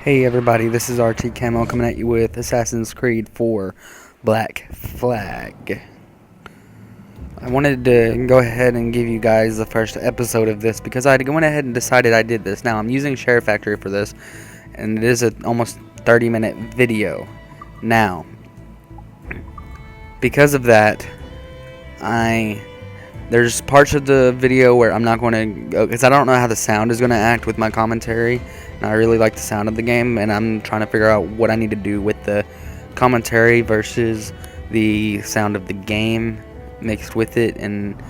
Hey everybody, this is RT Camo coming at you with Assassin's Creed 4 Black Flag. I wanted to go ahead and give you guys the first episode of this because I went ahead and decided I did this. Now I'm using SHAREfactory for this, and it is an almost 30-minute video. Now, because of that, there's parts of the video where I'm not going to go because I don't know how the sound is going to act with my commentary. And I really like the sound of the game, and I'm trying to figure out what I need to do with the commentary versus the sound of the game mixed with it. And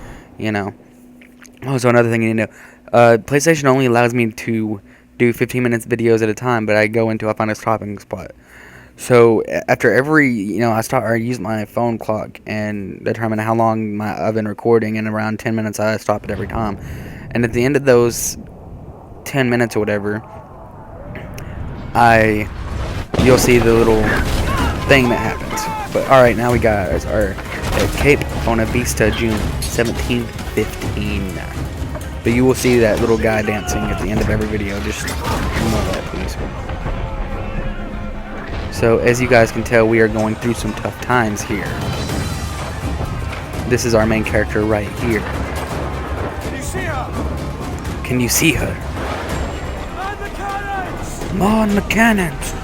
also another thing you need to know, PlayStation only allows me to do 15 minutes videos at a time, but I find a stopping spot. So after every, I use my phone clock and determine how long I've been recording, and around 10 minutes I stop it every time. And at the end of those 10 minutes or whatever, you'll see the little thing that happens. But alright, now we got our Cape Bonavista, June 1715. But you will see that little guy dancing at the end of every video. Just ignore that, please. So, as you guys can tell, we are going through some tough times here. This is our main character right here. Can you see her? Can you see her? Man the cannons! Mon cannons!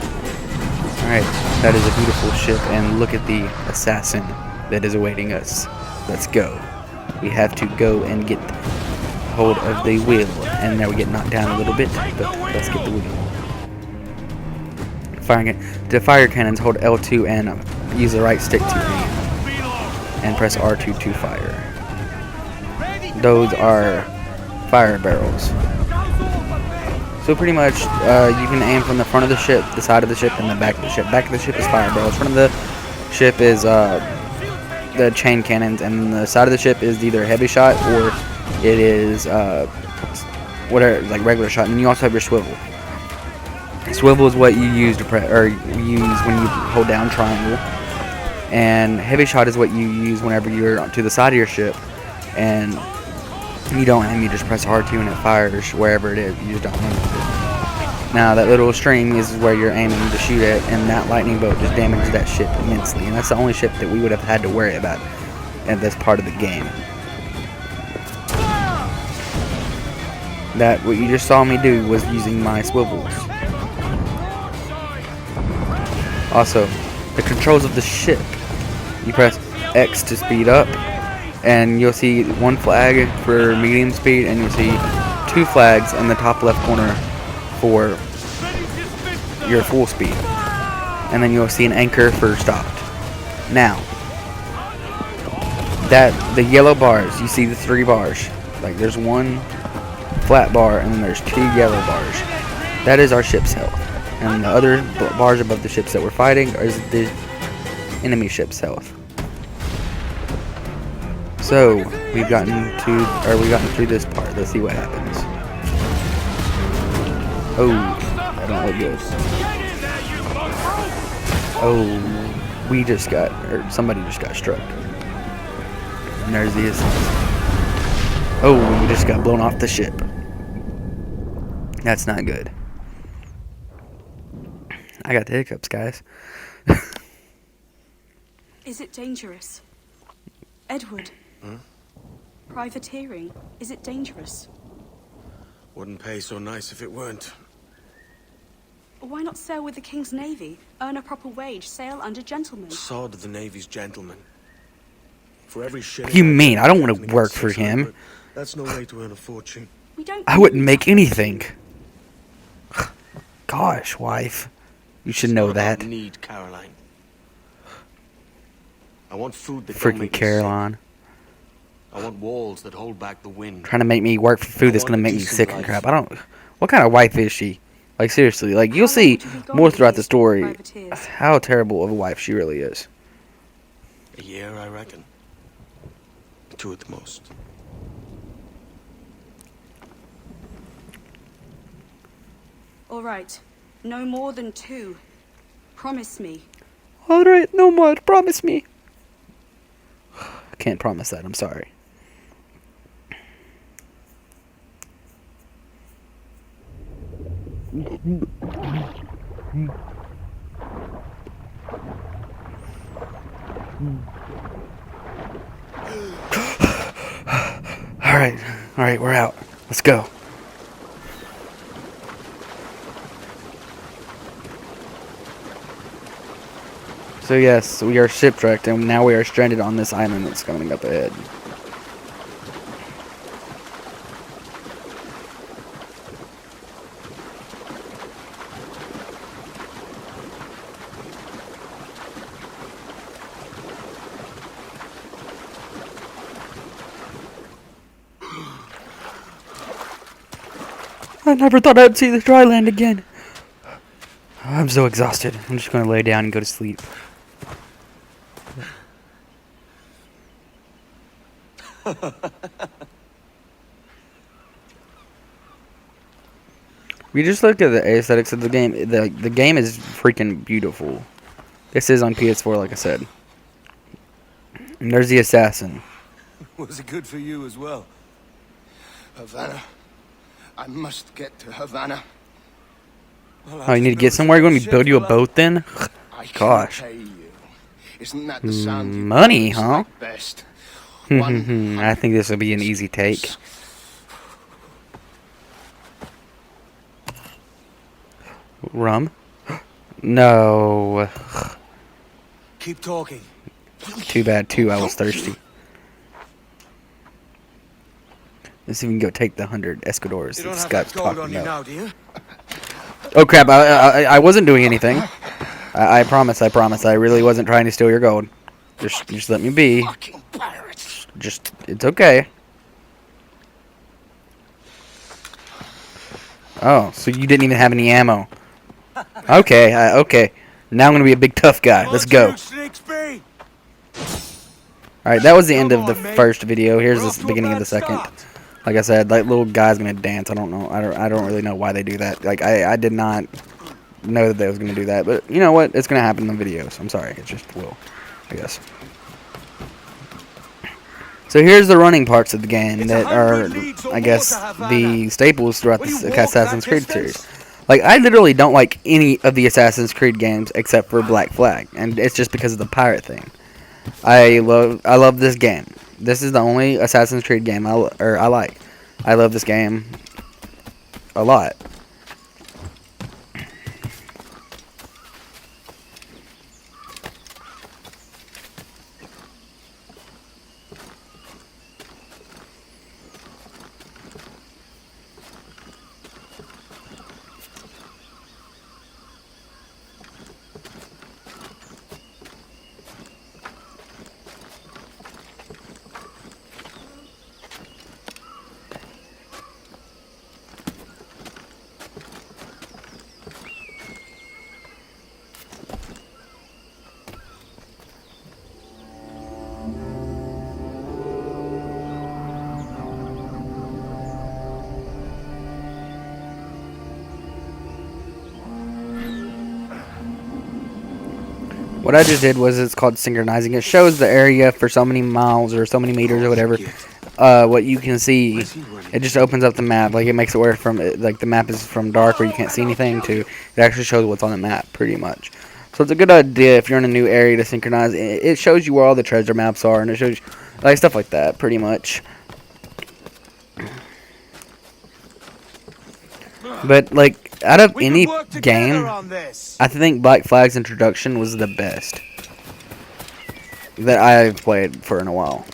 Alright, that is a beautiful ship, and look at the assassin that is awaiting us. Let's go. We have to go and get hold of the wheel. And now we get knocked down a little bit, but let's get the wheel. The fire cannons, hold L2 and use the right stick to aim. And press R2 to fire. Those are fire barrels. So pretty much, you can aim from the front of the ship, the side of the ship, and the back of the ship. Back of the ship is fire barrels. Front of the ship is the chain cannons, and the side of the ship is either heavy shot or it is like regular shot. And you also have your swivel. Swivel is what you use use when you hold down triangle, and heavy shot is what you use whenever you're to the side of your ship, and you don't aim, you just press R2 and it fires wherever it is. You just don't aim with it. Now that little string is where you're aiming to shoot at, and that lightning bolt just damages that ship immensely. And that's the only ship that we would have had to worry about at this part of the game. That what you just saw me do was using my swivels. Also, the controls of the ship. You press X to speed up, and you'll see one flag for medium speed, and you'll see two flags in the top left corner for your full speed. And then you'll see an anchor for stopped. Now, the yellow bars, you see the three bars. Like there's one flat bar, and then there's two yellow bars. That is our ship's health. And the other bars above the ships that we're fighting is the enemy ship's health. So we've gotten through this part. Let's see what happens. Oh, that don't look good. Oh, somebody just got struck. And there's the assassin. Oh, we just got blown off the ship. That's not good. I got the hiccups, guys. Is it dangerous? Edward? Privateering, is it dangerous? Wouldn't pay so nice if it weren't. Why not sail with the King's Navy? Earn a proper wage, sail under gentlemen. Sod the Navy's gentlemen. For every shilling What do you mean? I don't want to work for him. That's no way to earn a fortune. We don't. I wouldn't make anything. Gosh, wife. You should know that. Need Caroline. I want food that don't Freaking make me Caroline. sick. I want walls that hold back the wind. Trying to make me work for food that's going to make me sick and crap. What kind of wife is she? Like, seriously. Like, you'll see more throughout the story how terrible of a wife she really is. A year, I reckon. 2 at the most. All right, no more than 2. Promise me. Alright, no more. Promise me. I can't promise that. I'm sorry. me. Alright, we're out. Let's go. So yes, we are shipwrecked and now we are stranded on this island that's coming up ahead. I never thought I'd see the dry land again. I'm so exhausted. I'm just gonna lay down and go to sleep. We just look at the aesthetics of the game. The game is freaking beautiful. This is on PS4, like I said. And there's the assassin. Was it good for you as well? Havana. I must get to Havana. Well, Oh, you need to get somewhere? You want me to build you a boat then? I can Gosh. pay you. Isn't that the sound you Money, always huh? like best? I think this will be an easy take. Rum? No. Keep talking. Too bad, too. I was thirsty. Let's see if we can go take the 100 Escadors You that don't have Scott's that gold talking on you about. now, do you? Oh crap, I wasn't doing anything. I promise, I really wasn't trying to steal your gold. Just let me be. Fucking pirates. Just, it's okay. Oh, so you didn't even have any ammo. Okay, okay. Now I'm gonna be a big tough guy. Let's go. Alright, that was the end of the first video. Here's the beginning of the second. Like I said, that little guy's gonna dance. I don't know. I don't really know why they do that. Like I did not know that they was gonna do that. But you know what? It's gonna happen in the videos. I'm sorry. It just will, I guess. So here's the running parts of the game that are, I guess, the staples throughout the Assassin's Creed series. Like, I literally don't like any of the Assassin's Creed games except for Black Flag, and it's just because of the pirate thing. I love this game. This is the only Assassin's Creed game I like. I love this game a lot. What I just did was, it's called synchronizing. It shows the area for so many miles or so many meters or whatever. What you can see, it just opens up the map. Like, it makes it where like the map is from dark where you can't see anything to it actually shows what's on the map pretty much. So it's a good idea if you're in a new area to synchronize. It shows you where all the treasure maps are, and it shows you, like, stuff like that pretty much. But like, out of any game, I think Black Flag's introduction was the best that I've played for in a while.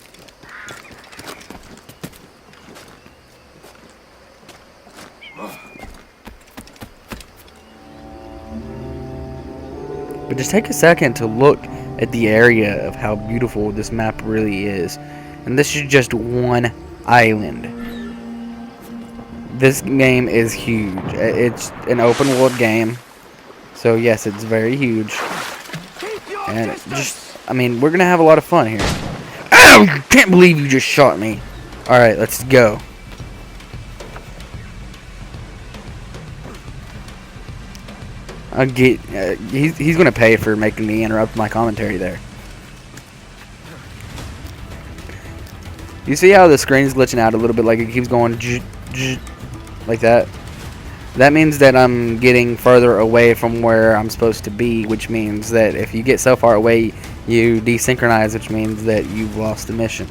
But just take a second to look at the area of how beautiful this map really is. And this is just one island. This game is huge. It's an open world game. So yes, it's very huge. And it just, I mean, we're going to have a lot of fun here. Ow! I can't believe you just shot me. Alright, let's go. I'll get, he's going to pay for making me interrupt my commentary there. You see how the screen's glitching out a little bit, like it keeps going like that? that means that I'm getting further away from where I'm supposed to be, which means that if you get so far away, you desynchronize, which means that you've lost the mission.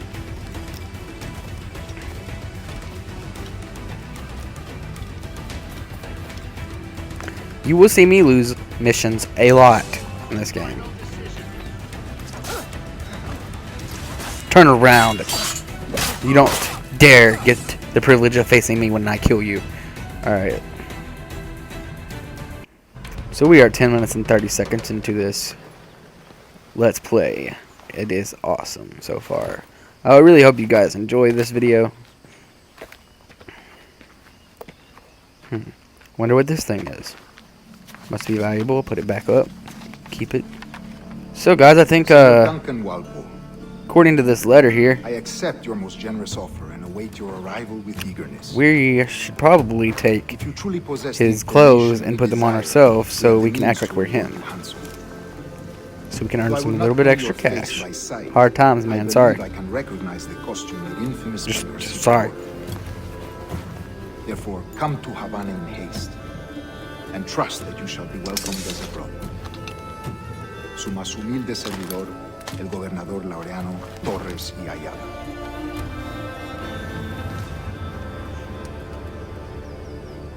You will see me lose missions a lot in this game. Turn around. You don't dare get the privilege of facing me when I kill you. Alright. So we are 10 minutes and 30 seconds into this Let's Play. It is awesome so far. I really hope you guys enjoy this video. Wonder what this thing is. Must be valuable. Put it back up. Keep it. So guys, I think Duncan Walpole, according to this letter here, I accept your most generous offer and await your arrival with eagerness. we should probably take If you truly possess his the clothes information and we put them on desire, ourselves so the we can act means like we're to him. reward Hansel. So we can Though earn I some will little not bit know extra your face cash. by sight, Hard times, I man. believe Sorry. I can recognize the costume that infamous members Just sorry. Therefore, come to Havana in haste, and trust that you shall be welcomed as a brother. Su más humilde servidor, el gobernador Laureano Torres y Ayala.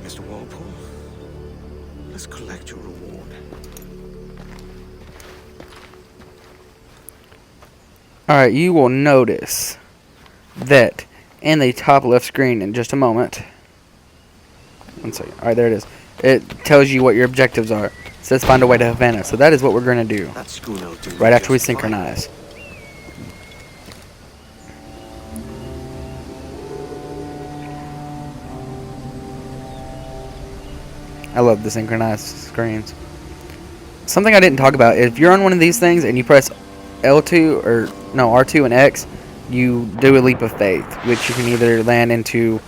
Mr. Walpole, let's collect your reward. Alright, you will notice that in the top left screen in just a moment. One second. Alright, there it is. It tells you what your objectives are. It says find a way to Havana. So that is what we're going to do. That schooner will do Right after we just fine. synchronize. I love the synchronized screens. Something I didn't talk about, if you're on one of these things and you press L2 or no R2 and X, you do a leap of faith, which you can either land into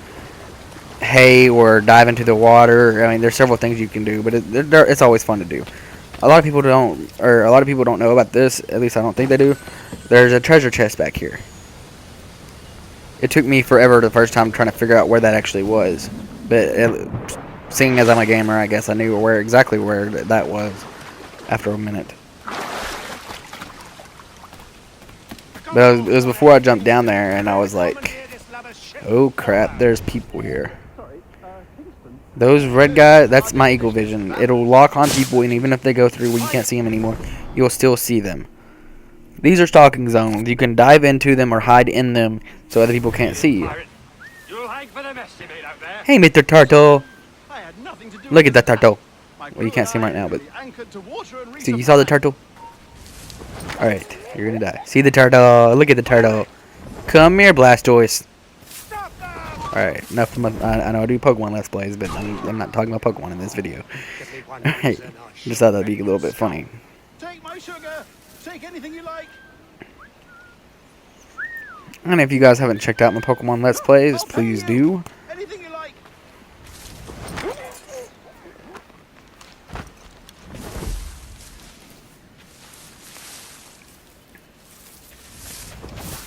hay or dive into the water. I mean, there's several things you can do, but it's always fun to do. A lot of people don't know about this. At least I don't think they do. There's a treasure chest back here. It took me forever the first time trying to figure out where that actually was, but seeing as I'm a gamer, I guess I knew exactly where that was after a minute. But it was before I jumped down there, and I was like, oh crap, there's people here. Those red guys, that's my eagle vision. It'll lock on people, and even if they go through where you can't see them anymore, you'll still see them. These are stalking zones. You can dive into them or hide in them so other people can't see you. Hey, Mr. Turtle. Look at that turtle. Well, you can't see him right now, but see, you saw the turtle? Alright, you're gonna die. See the turtle. Look at the turtle. Come here, Blastoise. Alright, enough from I know I do Pokemon Let's Plays, but I'm not talking about Pokemon in this video. Alright, just thought that'd be a little bit funny. Take my sugar. Take anything you like. And if you guys haven't checked out my Pokemon Let's Plays, please do. Anything you like.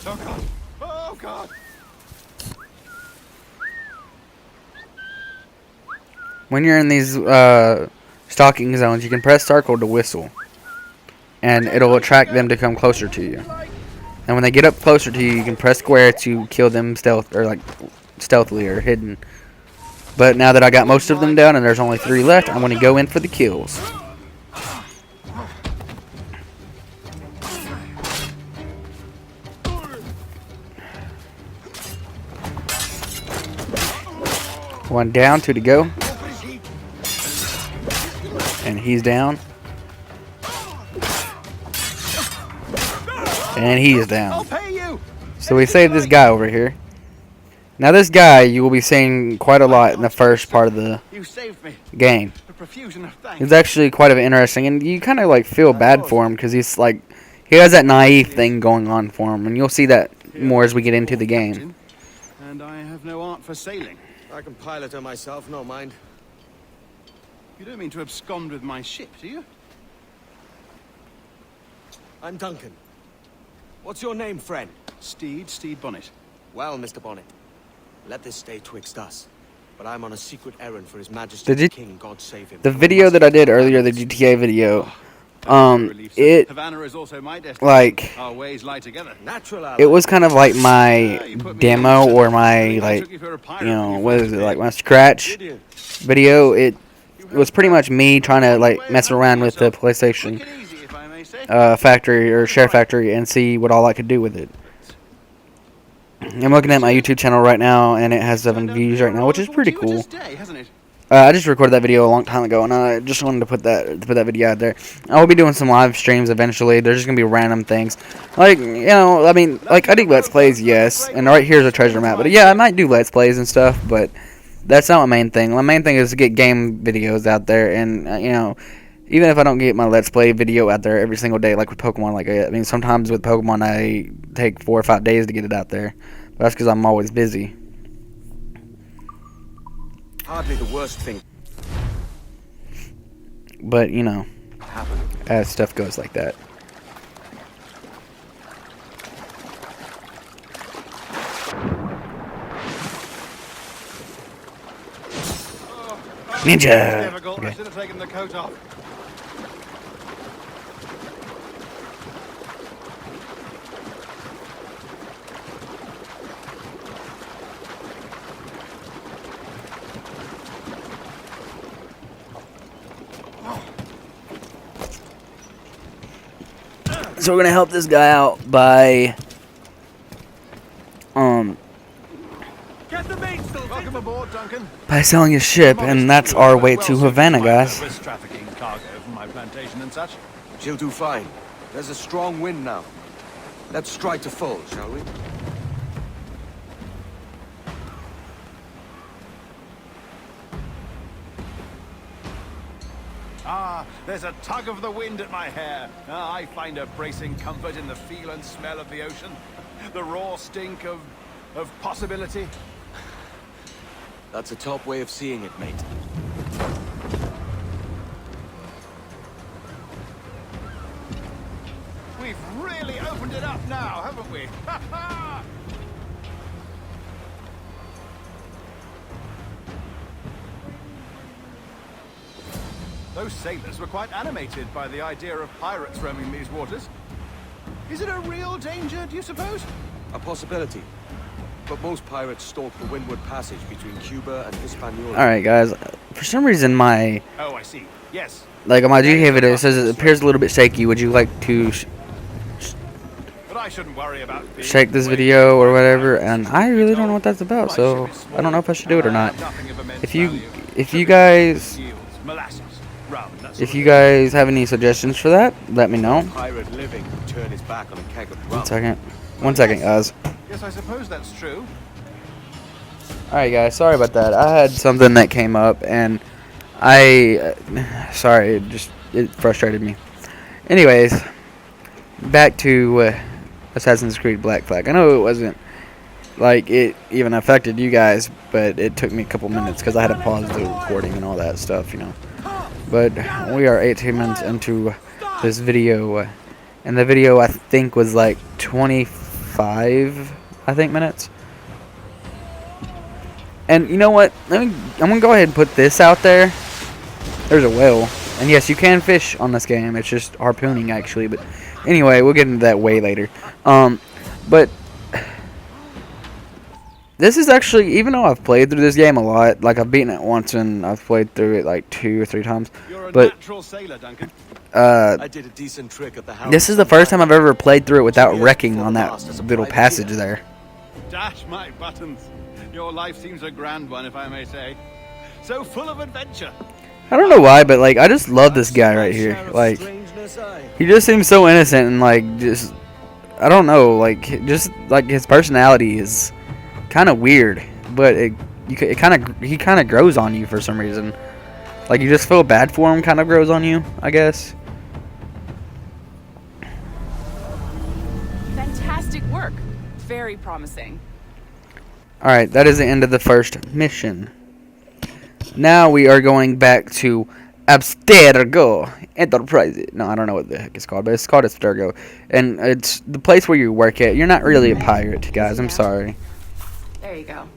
Oh God! Oh God! When you're in these stalking zones, you can press circle to whistle, and it'll attract them to come closer to you. And when they get up closer to you, you can press square to kill them stealthily or hidden. But now that I got most of them down and there's only 3 left, I'm going to go in for the kills. One down, 2 to go. And he's down. And he is down. So we saved this guy over here. Now this guy you will be seeing quite a lot in the first part of the game. He's actually quite interesting, and you kind of like feel bad for him because he's like, he has that naive thing going on for him, and you'll see that more as we get into the game. And I have no art for sailing. I can pilot her myself, no mind. You don't mean to abscond with my ship, do you? I'm Duncan. What's your name, friend? Steed Bonnet. Well, Mr. Bonnet, let this stay twixt us. but I'm on a secret errand for His Majesty Did you- the King. God save him. The video that I did earlier, the GTA video, it Havana is also my destination. like Our ways lie together. Natural ally. it was kind of like my You put me demo on. or my I like took you for a pirate you when know you what first is it appeared. like my scratch Gideon. video. It was pretty much me trying to like mess around with the PlayStation Quick and easy, if I may say. factory or SHAREfactory and see what all I could do with it. I'm looking at my YouTube channel right now, and it has 7 views right now, which is pretty cool. I just recorded that video a long time ago, and I just wanted to put that video out there. I will be doing some live streams eventually. There's just gonna be random things, like I mean, like I do Let's Plays, yes, and right here's a treasure map. But yeah, I might do Let's Plays and stuff, but that's not my main thing. My main thing is to get game videos out there, and even if I don't get my Let's Play video out there every single day, like with Pokemon, I mean, sometimes with Pokemon I take 4 or 5 days to get it out there. But that's because I'm always busy. Hardly the worst thing. But, as stuff goes like that. Ninja! Difficult. I Okay. should have taken the coat off. So we're gonna help this guy out by Get the bait, welcome aboard, Duncan. selling his ship, and that's our way to Havana, guys. Risk trafficking cargo from my plantation and such. She'll do fine. There's a strong wind now. Let's strike to full, shall we? Ah, there's a tug of the wind at my hair. Ah, I find a bracing comfort in the feel and smell of the ocean. The raw stink of possibility. That's a top way of seeing it, mate. We've really opened it up now, haven't we? Ha ha! Those sailors were quite animated by the idea of pirates roaming these waters. Is it a real danger, do you suppose? A possibility. But most pirates stalk the windward passage between Cuba and Hispaniola. Alright, guys. For some reason, my Oh, I see. Yes. on my GTA video, it says it appears a little bit shaky. Would you like to But I shouldn't worry about being shake this way video or whatever? And I really don't know what that's about, so I don't know if I should do it or not. Nothing of immense If you value. guys Yields, molasses, rum, that sort if of you thing. guys have any suggestions for that, let me know. Pirate living would turn his back on a keg of rum. 1 second, guys. Yes, I suppose that's true. Alright, guys, sorry about that. I had something that came up, and sorry, it frustrated me. Anyways, back to Assassin's Creed Black Flag. I know it wasn't like it even affected you guys, but it took me a couple minutes because I had to pause the recording and all that stuff, But we are 18 minutes into this video, and the video I think was like 25, minutes. And you know what? I'm gonna go ahead and put this out there. There's a whale, and yes, you can fish on this game. It's just harpooning actually. But anyway, we'll get into that way later. But this is actually, even though I've played through this game a lot, like I've beaten it once and I've played through it like 2 or 3 times. You're a But natural sailor, Duncan. I did a decent trick at the house. this is the first time I've ever played through it without wrecking on that little passage there. Dash my buttons. Your life seems a grand one, if I may say. So full of adventure. I don't know why, but like I just love this guy right here. Like he just seems so innocent and like just I don't know, like just like his personality is kind of weird, but he kind of grows on you for some reason. Like you just feel bad for him, kind of grows on you, I guess. Fantastic work. Very promising. Alright, that is the end of the first mission. Now we are going back to Abstergo Enterprise. No, I don't know what the heck it's called, but it's called Abstergo. And it's the place where you work at. You're not really a pirate, guys. I'm sorry. There you go.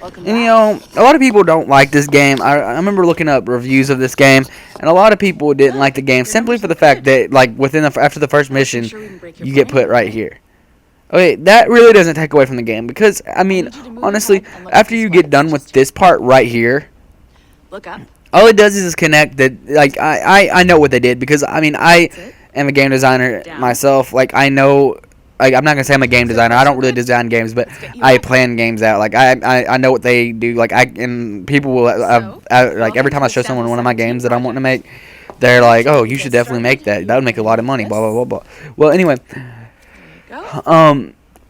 Welcome And, back. you know, a lot of people don't like this game. I remember looking up reviews of this game, and a lot of people didn't like the game simply for the fact that, like, after the first mission, you get put right here. Okay, that really doesn't take away from the game because, I mean, honestly, after you get done with this part right here, Look up. all it does is connect the, like, I know what they did because, I mean, I am a game designer myself. Like, I know, like, I'm not going to say I'm a game designer. I don't really design games, but I plan games out. Like, I know what they do. Like, and people will, like, every time I show someone one of my games that I'm wanting to make, they're like, oh, you should definitely make that. That would make a lot of money, blah, blah, blah, blah. Well, anyway,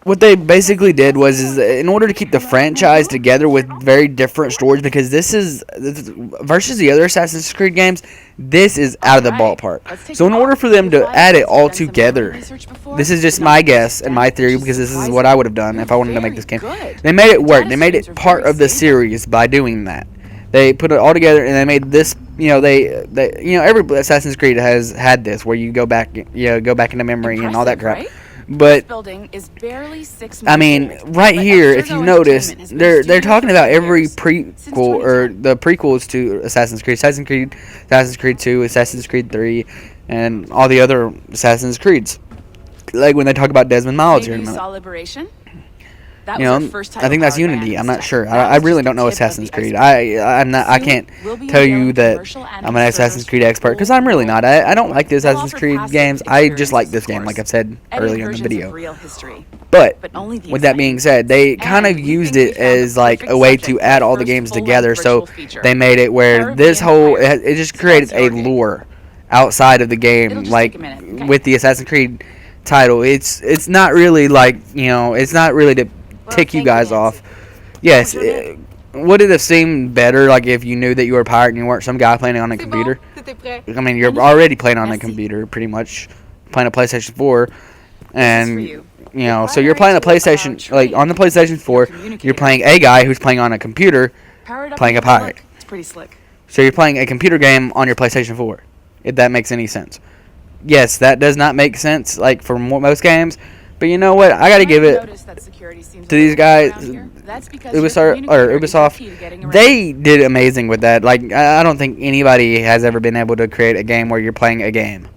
what they basically did was, is in order to keep the franchise together with very different stories, because this versus the other Assassin's Creed games, this is out of the ballpark. So in order for them to add it all together, this is just my guess and my theory, because this is what I would have done if I wanted to make this game. They made it work. They made it part of the series by doing that. They put it all together and they made this. You know, every Assassin's Creed has had this where you go back into memory and all that crap. But Building is barely 6 I mean, months old, right but here, if Abstergo you notice, Entertainment has been a they're studio talking for about 10 every years, since prequel or 2010. the prequels to Assassin's Creed, Assassin's Creed 2, Assassin's Creed 3, and all the other Assassin's Creeds. Like when they talk about Desmond Miles here in a Maybe you minute. saw Liberation? That You was our know, first I think that's title-powered Unity. band I'm not and sure. stuff. That I was really just don't the know tip of Assassin's the Creed. iceberg. I'm not. I Soon, can't we'll be tell you unveiling that commercial I'm anime an Assassin's servers Creed for expert because full I'm really not. I don't like the They'll Assassin's offer Creed passive games. I just like experiences, this of game, like course. I've said Edit earlier in the versions video. of real history. But Only the with that being said, they kind of we used think we it found the as like perfect a way subject to for add the all the first games full-length together. So virtual feature. they made it where Power of this the whole Empire. it just So created that's your a game. lore outside of the It'll game, just like take a minute, okay? with the Assassin's Creed title. It's not really like, you know, it's not really to tick you thank you, guys Nancy. off. Yes, What's your name? would it have seemed better like if you knew that you were a pirate and you weren't some guy playing on a computer? I mean, you're already playing on a computer, pretty much, playing a PlayStation 4, and for you. you know, The so you're playing a primary tool of our PlayStation, like on the trade PlayStation 4, you're communicator. playing a guy who's playing on a computer, Power it up playing and a have pirate. look. It's pretty slick. So you're playing a computer game on your PlayStation 4, if that makes any sense. Yes, that does not make sense, like for most games, but you know what? I got to give it to these guys, Ubisoft. They did amazing with that. Like, I don't think anybody has ever been able to create a game where you're playing a game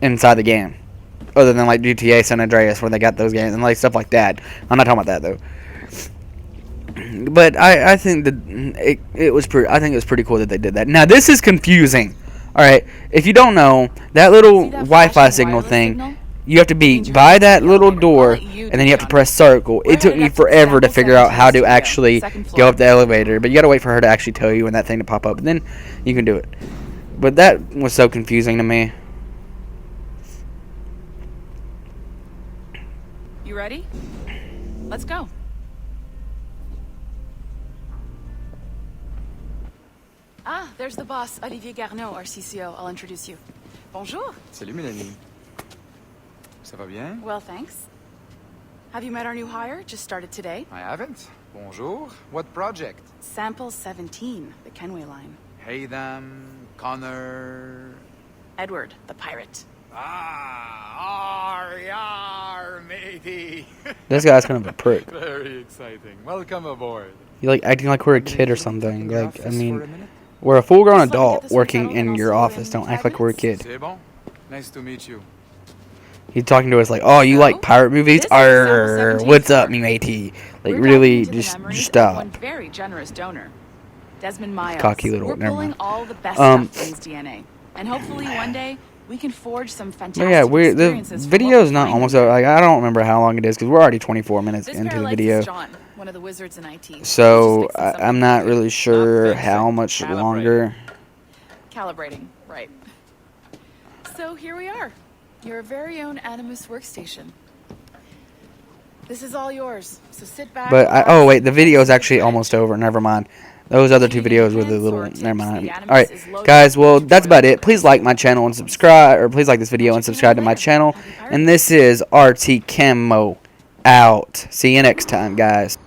inside the game, other than like GTA San Andreas, where they got those games and like stuff like that. I'm not talking about that though. But I think that it was pretty. I think it was pretty cool that they did that. Now this is confusing. All right, if you don't know, that little Wi-Fi signal thing, you have to be by that little door, and then you have to press circle. It took me forever to figure out how to actually go up the elevator, but you gotta wait for her to actually tell you and that thing to pop up, and then you can do it. But that was so confusing to me. You ready? Let's go. Ah, there's the boss, Olivier Garneau, our CCO. I'll introduce you. Bonjour. Salut Mélanie. Ça va bien? Well, thanks. Have you met our new hire? Just started today. I haven't. Bonjour. What project? Sample 17, the Kenway line. Hey them, Connor. Edward, the pirate. Yar, matey. This guy's kind of a prick. Very exciting. Welcome aboard. You like acting like we're a kid or something. Your Like, I office for a mean, minute? we're a full-grown Just wanna get adult this one working settled in and your I'll see you office. in Don't 5 act like we're a minutes. kid. C'est bon? Nice to meet you. He's talking to us like, "Oh, you like pirate movies? This is Sample Arr, 17 what's up, for. me matey?" Like, We're really, diving into the just memories of stop. one very generous donor, Desmond Miles. Cocky little- We're never pulling mind. all the best Um, stuff from his DNA, and hopefully one day we can forge some But fantastic yeah, the experiences. video's not almost over. Like, I don't remember how long it is because we're already 24 minutes This into pair the likes video. is John, one of the wizards in IT. So He's just fixing I'm something not new. really sure fixing, how much calibrating. longer. Calibrating, right. So here we are, your very own Animus workstation. This is all yours, so sit back. But relax, oh wait, the video is and actually enjoy. almost over. Never mind. Those other two If you need videos were the hints little. or tips, Never mind. the All Animus right, is loaded guys. Well, with that's about it. tutorials. Please like my channel and subscribe, or please like this video and subscribe to my channel. And this is RT Camo out. See you next time, guys.